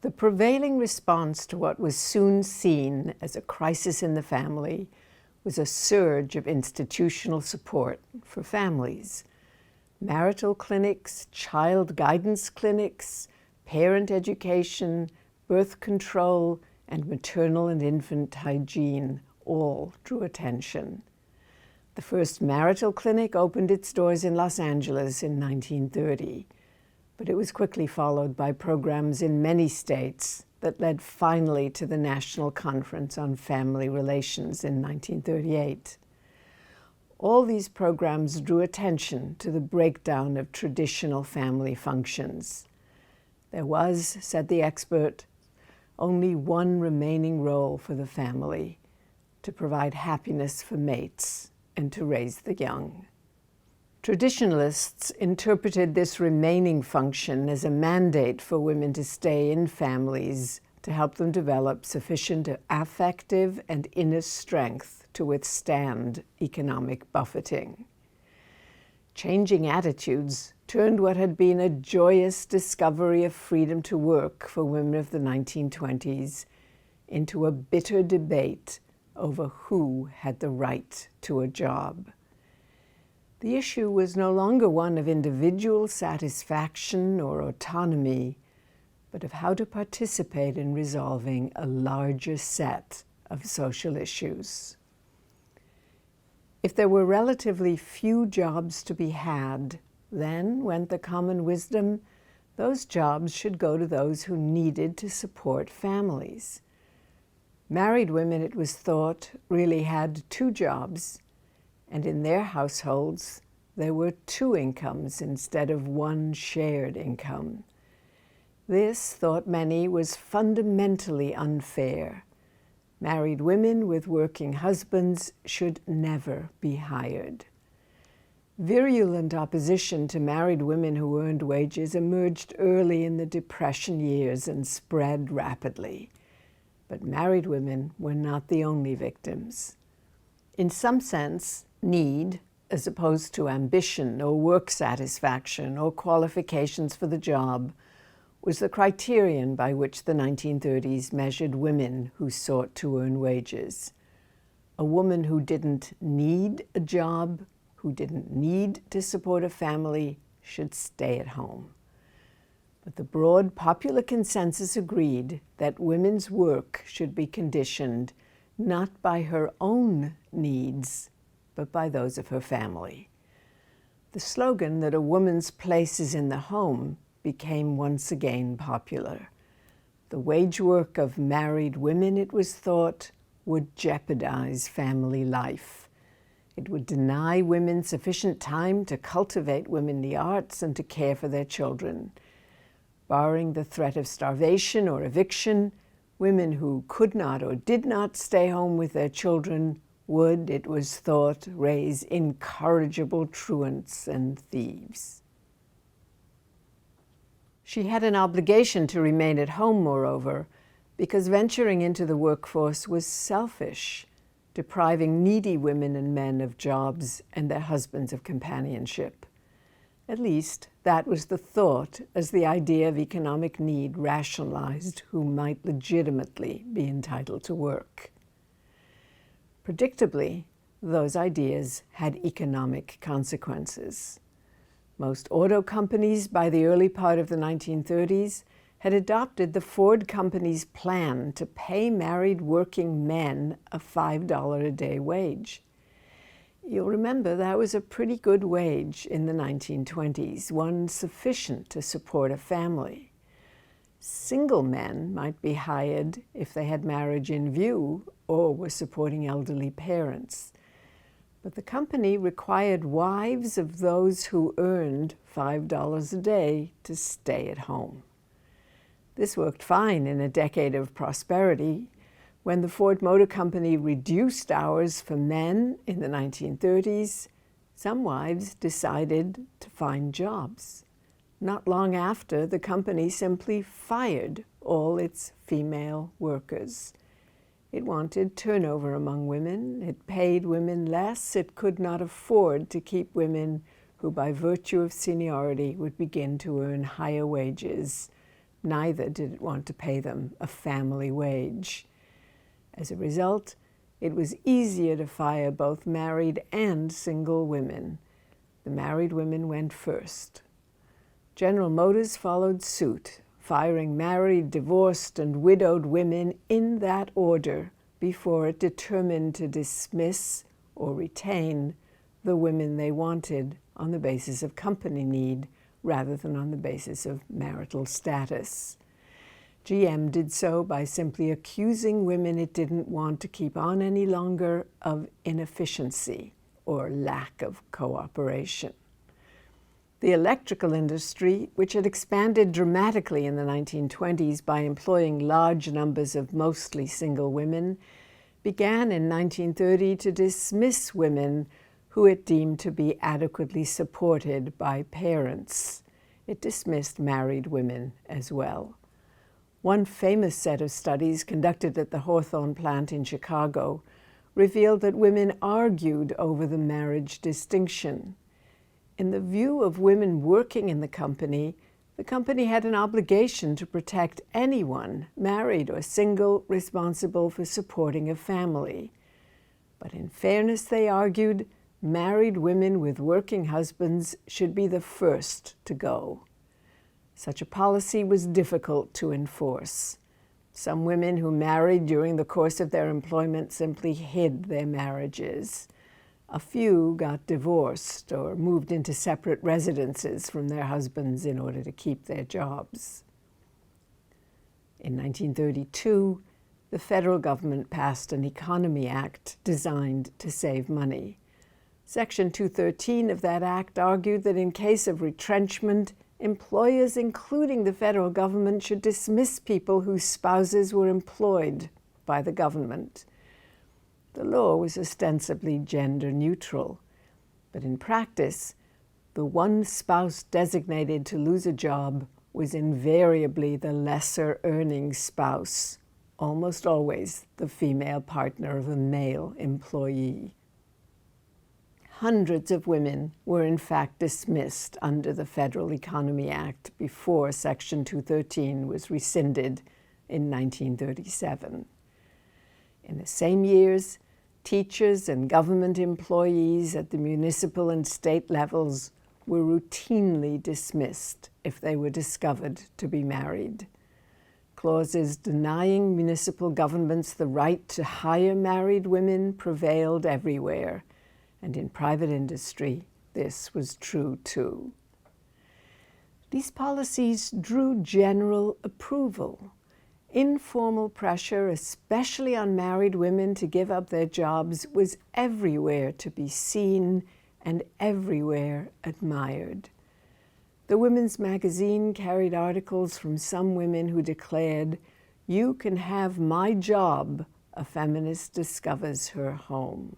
The prevailing response to what was soon seen as a crisis in the family was a surge of institutional support for families. Marital clinics, child guidance clinics, parent education, birth control, and maternal and infant hygiene all drew attention. The first marital clinic opened its doors in Los Angeles in 1930, but it was quickly followed by programs in many states that led finally to the National Conference on Family Relations in 1938. All these programs drew attention to the breakdown of traditional family functions. There was, said the expert, only one remaining role for the family: to provide happiness for mates and to raise the young. Traditionalists interpreted this remaining function as a mandate for women to stay in families to help them develop sufficient affective and inner strength to withstand economic buffeting. Changing attitudes turned what had been a joyous discovery of freedom to work for women of the 1920s into a bitter debate over who had the right to a job. The issue was no longer one of individual satisfaction or autonomy, but of how to participate in resolving a larger set of social issues. If there were relatively few jobs to be had, then, went the common wisdom, those jobs should go to those who needed to support families. Married women, it was thought, really had two jobs, and in their households, there were two incomes instead of one shared income. This, thought many, was fundamentally unfair. Married women with working husbands should never be hired. Virulent opposition to married women who earned wages emerged early in the Depression years and spread rapidly. But married women were not the only victims. In some sense, need, as opposed to ambition or work satisfaction or qualifications for the job, was the criterion by which the 1930s measured women who sought to earn wages. A woman who didn't need a job, who didn't need to support a family, should stay at home. But the broad popular consensus agreed that women's work should be conditioned not by her own needs, but by those of her family. The slogan that a woman's place is in the home became once again popular. The wage work of married women, it was thought, would jeopardize family life. It would deny women sufficient time to cultivate womenly arts and to care for their children. Barring the threat of starvation or eviction, women who could not or did not stay home with their children would, it was thought, raise incorrigible truants and thieves. She had an obligation to remain at home, moreover, because venturing into the workforce was selfish, depriving needy women and men of jobs and their husbands of companionship. At least, that was the thought as the idea of economic need rationalized who might legitimately be entitled to work. Predictably, those ideas had economic consequences. Most auto companies by the early part of the 1930s had adopted the Ford Company's plan to pay married working men a $5 a day wage. You'll remember that was a pretty good wage in the 1920s, one sufficient to support a family. Single men might be hired if they had marriage in view or were supporting elderly parents. But the company required wives of those who earned $5 a day to stay at home. This worked fine in a decade of prosperity. When the Ford Motor Company reduced hours for men in the 1930s, some wives decided to find jobs. Not long after, the company simply fired all its female workers. It wanted turnover among women. It paid women less. It could not afford to keep women who, by virtue of seniority, would begin to earn higher wages, neither did it want to pay them a family wage. As a result, it was easier to fire both married and single women. The married women went first. General Motors followed suit, firing married, divorced, and widowed women in that order before it determined to dismiss or retain the women they wanted on the basis of company need rather than on the basis of marital status. GM did so by simply accusing women it didn't want to keep on any longer of inefficiency or lack of cooperation. The electrical industry, which had expanded dramatically in the 1920s by employing large numbers of mostly single women, began in 1930 to dismiss women who it deemed to be adequately supported by parents. It dismissed married women as well. One famous set of studies conducted at the Hawthorne plant in Chicago revealed that women argued over the marriage distinction. In the view of women working in the company had an obligation to protect anyone, married or single, responsible for supporting a family. But in fairness, they argued, married women with working husbands should be the first to go. Such a policy was difficult to enforce. Some women who married during the course of their employment simply hid their marriages. A few got divorced or moved into separate residences from their husbands in order to keep their jobs. In 1932, the federal government passed an Economy Act designed to save money. Section 213 of that act argued that in case of retrenchment, employers, including the federal government, should dismiss people whose spouses were employed by the government. The law was ostensibly gender neutral, but in practice, the one spouse designated to lose a job was invariably the lesser earning spouse, almost always the female partner of a male employee. Hundreds of women were in fact dismissed under the Federal Economy Act before Section 213 was rescinded in 1937. In the same years, teachers and government employees at the municipal and state levels were routinely dismissed if they were discovered to be married. Clauses denying municipal governments the right to hire married women prevailed everywhere, and in private industry, this was true too. These policies drew general approval. Informal pressure, especially on married women to give up their jobs, was everywhere to be seen and everywhere admired. The Women's Magazine carried articles from some women who declared, "You can have my job, a feminist discovers her home."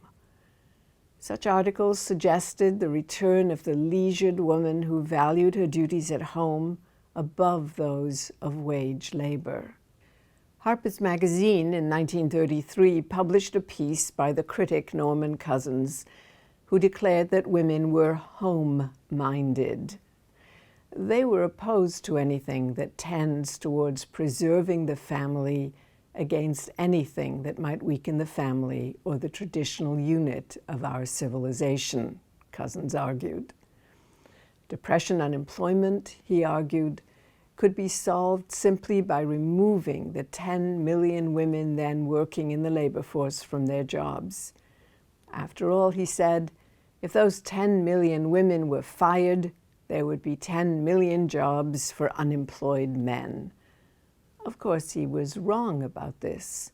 Such articles suggested the return of the leisured woman who valued her duties at home above those of wage labor. Harper's Magazine in 1933 published a piece by the critic Norman Cousins, who declared that women were home-minded. They were opposed to anything that tends towards preserving the family against anything that might weaken the family or the traditional unit of our civilization, Cousins argued. Depression unemployment, he argued, could be solved simply by removing the 10 million women then working in the labor force from their jobs. After all, he said, if those 10 million women were fired, there would be 10 million jobs for unemployed men. Of course, he was wrong about this.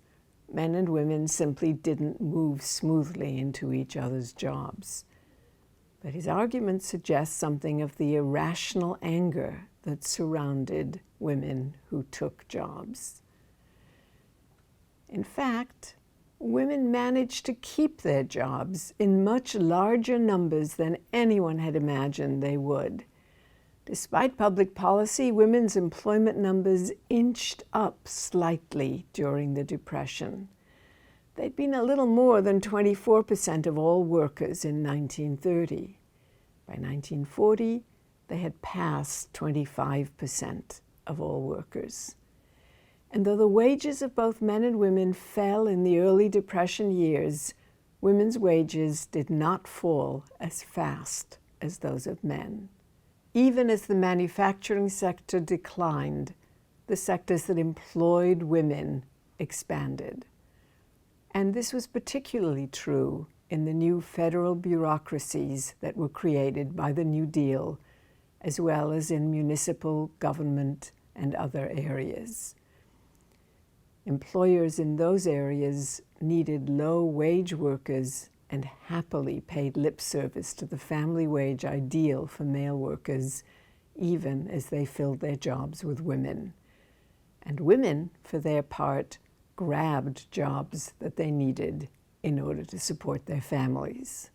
Men and women simply didn't move smoothly into each other's jobs. But his argument suggests something of the irrational anger that surrounded women who took jobs. In fact, women managed to keep their jobs in much larger numbers than anyone had imagined they would. Despite public policy, women's employment numbers inched up slightly during the Depression. They'd been a little more than 24% of all workers in 1930. By 1940, they had passed 25%. of all workers. And though the wages of both men and women fell in the early Depression years, women's wages did not fall as fast as those of men. Even as the manufacturing sector declined, the sectors that employed women expanded. And this was particularly true in the new federal bureaucracies that were created by the New Deal, as well as in municipal government and other areas. Employers in those areas needed low-wage workers and happily paid lip service to the family wage ideal for male workers, even as they filled their jobs with women. And women, for their part, grabbed jobs that they needed in order to support their families.